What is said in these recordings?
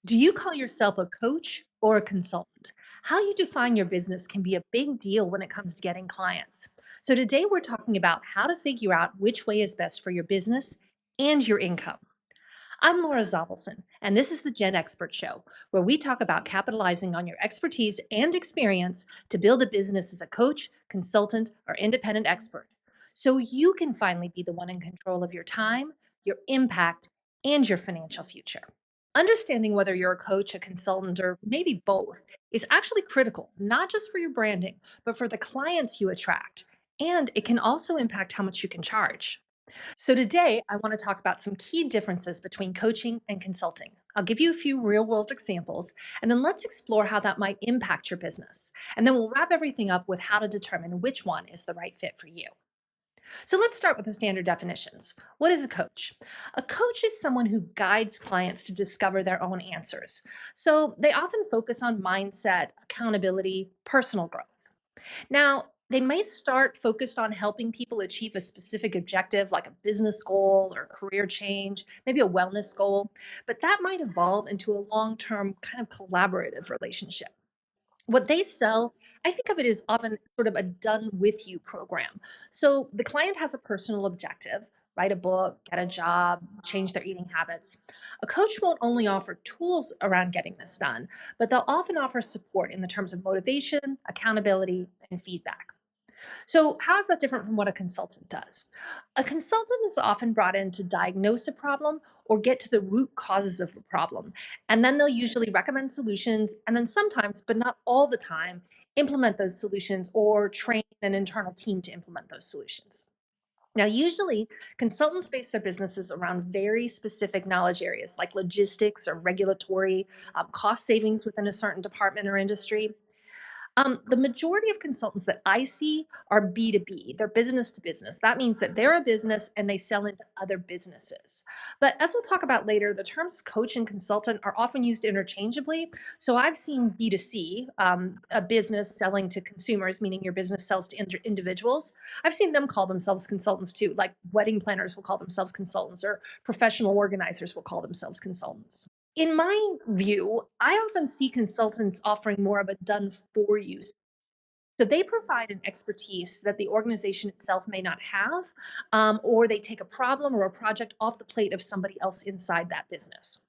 Do you call yourself a coach or a consultant? How you define your business can be a big deal when it comes to getting clients. So, today we're talking about how to figure out which way is best for your business and your income. I'm Laura Zavelson, and this is the GenXpert Show, where we talk about capitalizing on your expertise and experience to build a business as a coach, consultant, or independent expert. So you can finally be the one in control of your time, your impact, and your financial future. Understanding whether you're a coach, a consultant, or maybe both is actually critical, not just for your branding, but for the clients you attract. And it can also impact how much you can charge. So, today I want to talk about some key differences between coaching and consulting. I'll give you a few real world examples, and then let's explore how that might impact your business. And then we'll wrap everything up with how to determine which one is the right fit for you. So let's start with the standard definitions. What is a coach? A coach is someone who guides clients to discover their own answers. So they often focus on mindset, accountability, personal growth. Now, they may start focused on helping people achieve a specific objective like a business goal or career change, maybe a wellness goal, but that might evolve into a long term kind of collaborative relationship. What they sell, I think of it as often sort of a done with you program. So the client has a personal objective, write a book, get a job, change their eating habits. A coach won't only offer tools around getting this done, but they'll often offer support in the terms of motivation, accountability, and feedback. So, how is that different from what a consultant does? A consultant is often brought in to diagnose a problem or get to the root causes of a problem. And then they'll usually recommend solutions, and then sometimes, but not all the time, implement those solutions or train an internal team to implement those solutions. Now, usually, consultants base their businesses around very specific knowledge areas like logistics or regulatory, cost savings within a certain department or industry. The majority of consultants that I see are B2B. They're business to business. That means that they're a business and they sell into other businesses. But as we'll talk about later, the terms of coach and consultant are often used interchangeably. So I've seen B2C, a business selling to consumers, meaning your business sells to individuals. I've seen them call themselves consultants too, like wedding planners will call themselves consultants, or professional organizers will call themselves consultants. In my view, I often see consultants offering more of a done for you. So they provide an expertise that the organization itself may not have, or they take a problem or a project off the plate of somebody else inside that business.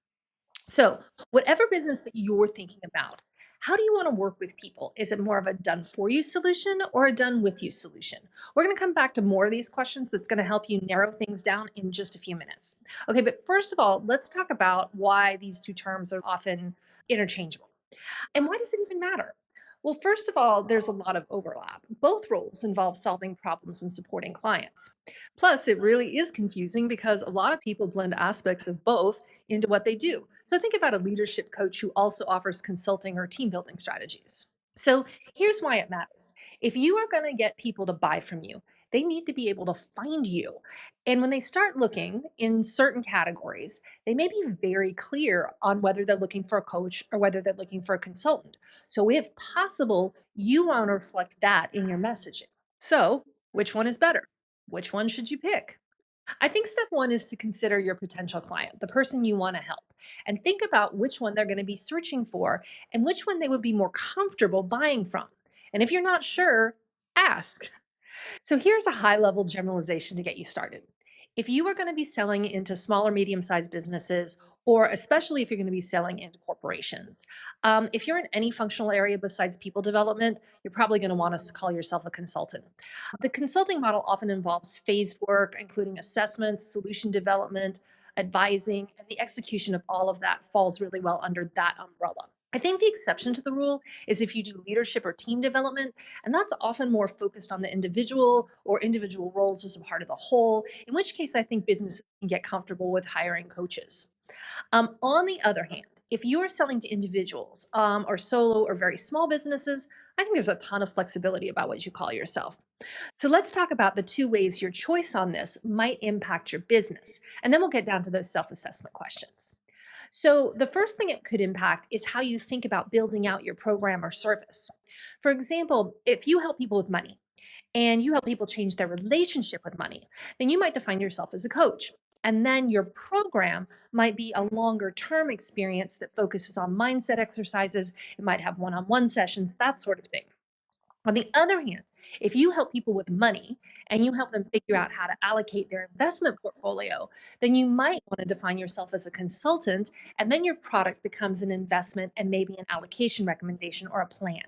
So, whatever business that you're thinking about, how do you want to work with people? Is it more of a done for you solution or a done with you solution? We're going to come back to more of these questions that's going to help you narrow things down in just a few minutes. Okay, but first of all, let's talk about why these two terms are often interchangeable. And why does it even matter? Well, first of all, there's a lot of overlap. Both roles involve solving problems and supporting clients. Plus, it really is confusing because a lot of people blend aspects of both into what they do. So think about a leadership coach who also offers consulting or team building strategies. So here's why it matters. If you are going to get people to buy from you, they need to be able to find you. And when they start looking in certain categories, they may be very clear on whether they're looking for a coach or whether they're looking for a consultant. So, if possible, you want to reflect that in your messaging. So, which one is better? Which one should you pick? I think step one is to consider your potential client, the person you want to help, and think about which one they're going to be searching for and which one they would be more comfortable buying from. And if you're not sure, ask. So here's a high level generalization to get you started. If you are going to be selling into small or medium sized businesses, or especially if you're going to be selling into corporations, if you're in any functional area besides people development, you're probably going to want to call yourself a consultant. The consulting model often involves phased work, including assessments, solution development, advising, and the execution of all of that falls really well under that umbrella. I think the exception to the rule is if you do leadership or team development, and that's often more focused on the individual or individual roles as a part of the whole, in which case I think businesses can get comfortable with hiring coaches. On the other hand, if you are selling to individuals or solo or very small businesses, I think there's a ton of flexibility about what you call yourself. So let's talk about the two ways your choice on this might impact your business, and then we'll get down to those self assessment questions. So, the first thing it could impact is how you think about building out your program or service. For example, if you help people with money and you help people change their relationship with money, then you might define yourself as a coach. And then your program might be a longer term experience that focuses on mindset exercises. It might have one on one sessions, that sort of thing. On the other hand, if you help people with money and you help them figure out how to allocate their investment portfolio, then you might want to define yourself as a consultant, and then your product becomes an investment and maybe an allocation recommendation or a plan.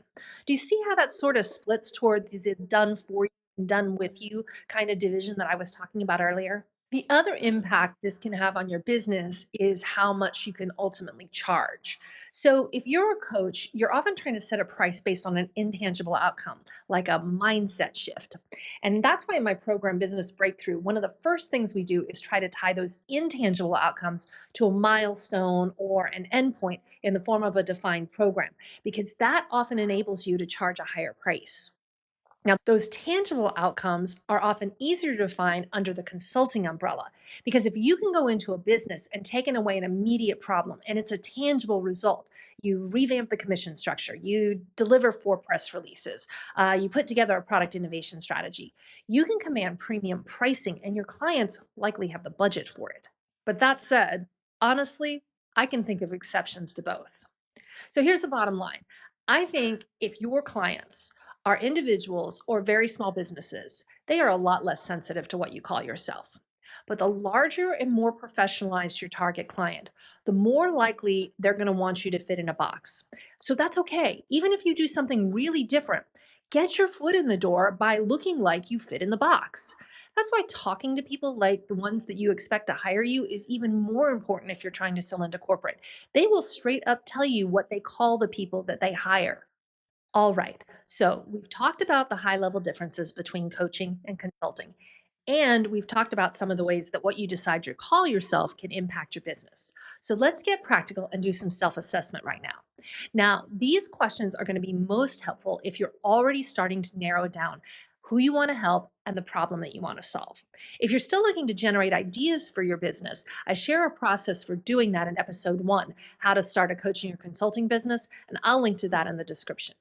Do you see how that sort of splits toward is it done for you and done with you kind of division that I was talking about earlier? The other impact this can have on your business is how much you can ultimately charge. So, if you're a coach, you're often trying to set a price based on an intangible outcome, like a mindset shift. And that's why in my program, Business Breakthrough, one of the first things we do is try to tie those intangible outcomes to a milestone or an endpoint in the form of a defined program, because that often enables you to charge a higher price. Now, those tangible outcomes are often easier to define under the consulting umbrella because if you can go into a business and take away an immediate problem and it's a tangible result, you revamp the commission structure, you deliver 4 press releases, you put together a product innovation strategy, you can command premium pricing and your clients likely have the budget for it. But that said, honestly, I can think of exceptions to both. So here's the bottom line. I think if your clients are individuals or very small businesses, they are a lot less sensitive to what you call yourself. But the larger and more professionalized your target client, the more likely they're going to want you to fit in a box. So that's okay. Even if you do something really different, get your foot in the door by looking like you fit in the box. That's why talking to people like the ones that you expect to hire you is even more important if you're trying to sell into corporate. They will straight up tell you what they call the people that they hire. All right. So we've talked about the high level differences between coaching and consulting. And we've talked about some of the ways that what you decide to call yourself can impact your business. So let's get practical and do some self assessment right now. Now, these questions are going to be most helpful if you're already starting to narrow down who you want to help and the problem that you want to solve. If you're still looking to generate ideas for your business, I share a process for doing that in episode 1, how to start a coaching or consulting business, and I'll link to that in the description.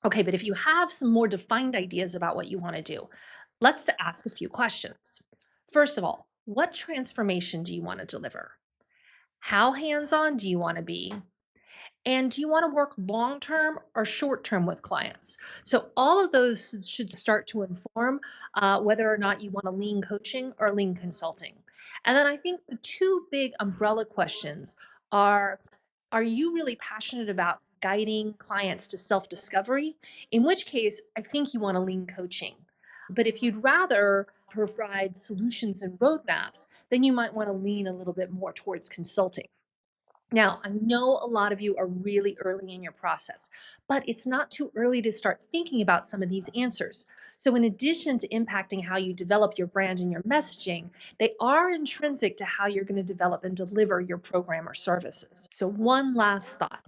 Okay, but if you have some more defined ideas about what you want to do, let's ask a few questions. First of all, what transformation do you want to deliver? How hands on do you want to be? And do you want to work long term or short term with clients? So, all of those should start to inform whether or not you want to lean coaching or lean consulting. And then I think the two big umbrella questions are Are you really passionate about guiding clients to self discovery? In which case, I think you want to lean coaching. But if you'd rather provide solutions and roadmaps, then you might want to lean a little bit more towards consulting. Now, I know a lot of you are really early in your process, but it's not too early to start thinking about some of these answers. So, in addition to impacting how you develop your brand and your messaging, they are intrinsic to how you're going to develop and deliver your program or services. So, one last thought: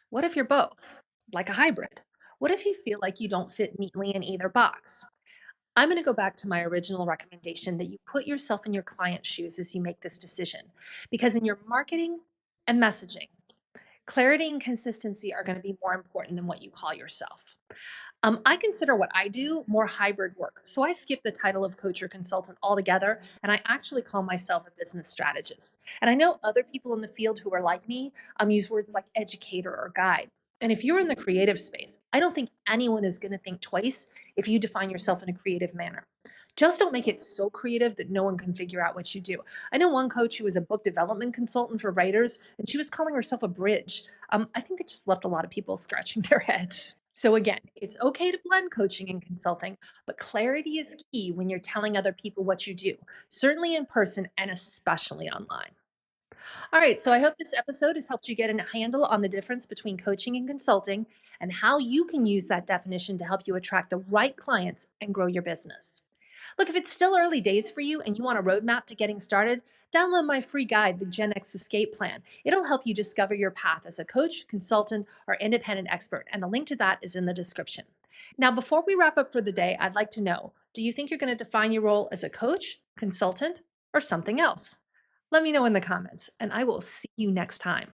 what if you're both, like a hybrid? What if you feel like you don't fit neatly in either box? I'm going to go back to my original recommendation that you put yourself in your client's shoes as you make this decision. Because in your marketing and messaging, clarity and consistency are going to be more important than what you call yourself. I consider what I do more hybrid work. So I skip the title of coach or consultant altogether, and I actually call myself a business strategist. And I know other people in the field who are like me use words like educator or guide. And if you're in the creative space, I don't think anyone is going to think twice if you define yourself in a creative manner. Just don't make it so creative that no one can figure out what you do. I know one coach who was a book development consultant for writers, and she was calling herself a bridge. I think it just left a lot of people scratching their heads. So, again, it's okay to blend coaching and consulting, but clarity is key when you're telling other people what you do, certainly in person and especially online. All right, so I hope this episode has helped you get a handle on the difference between coaching and consulting and how you can use that definition to help you attract the right clients and grow your business. Look, if it's still early days for you and you want a roadmap to getting started, download my free guide, the Gen X Escape Plan. It'll help you discover your path as a coach, consultant, or independent expert, and the link to that is in the description. Now, before we wrap up for the day, I'd like to know, do you think you're going to define your role as a coach, consultant, or something else? Let me know in the comments, and I will see you next time.